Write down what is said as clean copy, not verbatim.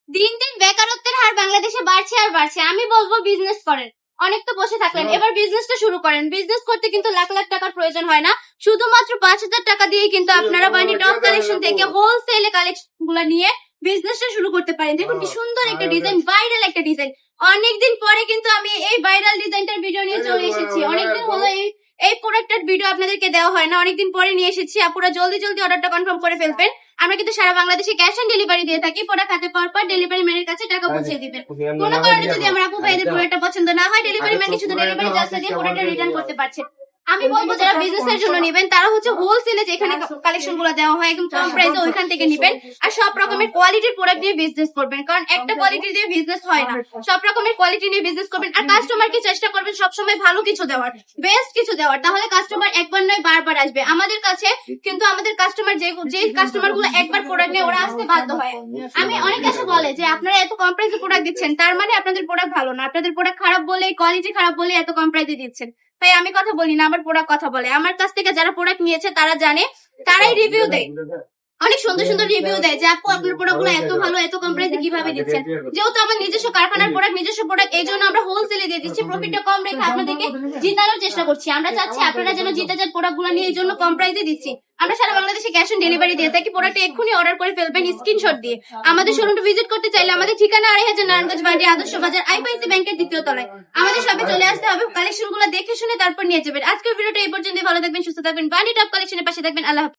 দিন দিন বেকারত্বের হার বাংলাদেশে বাড়ছে আর বাড়ছে। আমি বলবো বিজনেস করেন। অনেক তো বসে থাকলেন, এবার বিজনেসটা শুরু করেন। বিজনেস করতে কিন্তু লাখ লাখ টাকার প্রয়োজন হয় না, শুধুমাত্র ৫,০০০ টাকা দিয়ে কিন্তু আপনারা বান্ডি টপ কালেকশন থেকে হোলসেলে কালেকশন গুলা নিয়ে বিজনেসটা শুরু করতে পারেন। দেখুন কি সুন্দর একটা ডিজাইন, ভাইরাল একটা ডিজাইন। অনেকদিন পরে কিন্তু আমি এই ভাইরাল ডিজাইনটার ভিডিও নিয়ে চলে এসেছি। অনেকদিন হলো এই প্রোডাক্টের ভিডিও আপনাদেরকে দেওয়া হয় না, অনেকদিন পরে নিয়ে এসেছি। আপুরা জলদি জলদি অর্ডারটা কনফার্ম করে ফেলবেন। আমরা কিন্তু সারা বাংলাদেশে ক্যাশ অন ডেলিভারি দিয়ে থাকি। প্রোডাক্ট হাতে পাওয়ার পর ডেলিভারি ম্যানের কাছে টাকা পৌঁছে দিবেন। কোনো কারণে যদি আমার আপু ভাইদের প্রোডাক্টটা পছন্দ না হয়, ডেলিভারি ম্যানকে শুধু ডেলিভারি চার্জটা দিয়ে প্রোডাক্টটা রিটার্ন করতে পারছেন। আমি বলবো যারা বিজনেসের জন্য নেবেন তারা হচ্ছে হোলসেলে যেখানে কালেকশন গুলো দেওয়া হয় একদম কম প্রাইসে ওইখান থেকে নেবেন। আর সব রকমের কোয়ালিটির প্রোডাক্ট দিয়ে বিজনেস করবেন, কারণ একটা কোয়ালিটি দিয়ে বিজনেস হয় না। সব রকমের কোয়ালিটি নিয়ে বিজনেস করবেন। আর কাস্টমারকে চেষ্টা করবেন সবসময় ভালো কিছু দেওয়ার, বেস্ট কিছু দেওয়ার। তাহলে কাস্টমার একবার নয় বারবার আসবে আমাদের কাছে। কিন্তু আমাদের কাস্টমার যে কাস্টমার গুলো একবার প্রোডাক্ট নেয় ওরা আসতে বাধ্য হয়। আমি অনেক এসে বলে যে আপনারা এত কম প্রাইসে প্রোডাক্ট দিচ্ছেন, তার মানে আপনাদের প্রোডাক্ট ভালো না। আপনাদের প্রোডাক্ট খারাপ বলে, কোয়ালিটি খারাপ বলে এত কম প্রাইসে দিচ্ছেন। তাই আমি কথা বলি না, আমার প্রোডাক্ট কথা বলে। আমার কাছ থেকে যারা প্রোডাক্ট নিয়েছে তারা জানে, তারাই রিভিউ দেয়। অনেক সুন্দর সুন্দর রিভিউ দেয় যে আপু আপনার প্রোডাক্ট গুলো এত ভালো, এত কম প্রাইসে কিভাবে দিচ্ছেন। যেহেতু আমার নিজস্ব কারখানার প্রোডাক্ট, নিজস্ব প্রোডাক্ট, এই জন্য আমরা হোলসেলে দিয়ে দিচ্ছি। প্রফিটটা কম রেখে আপনাদেরকে জিতানোর চেষ্টা করছি। আমরা চাচ্ছি আপনারা যেন জিতে যান প্রোডাক্ট গুলো নিয়ে, এই জন্য কম প্রাইসে দিচ্ছি। আমরা সারা বাংলাদেশে ক্যাশ অন ডেলিভারি দিয়ে থাকি। প্রোডাক্ট এক্ষুনি অর্ডার করে ফেলবেন স্ক্রিনশট দিয়ে। আমাদের শোরুমটা ভিজিট করতে চাইলে আমাদের ঠিকানা ২৫০০ নারায়ণগঞ্জ বান্ডি আদর্শ বাজার আইপিআইসি ব্যাংকের ২য় তলায়। আমাদের শপে চলে আসতে হবে, কালেকশন গুলো দেখে শুনে তারপর নিয়ে যাবেন। আজকের ভিডিওটা এই পর্যন্ত। ভালো থাকবেন, সুস্থ থাকবেন, বান্ডি টপ কালেকশনের পাশে থাকবেন। আল্লাহ হাফেজ।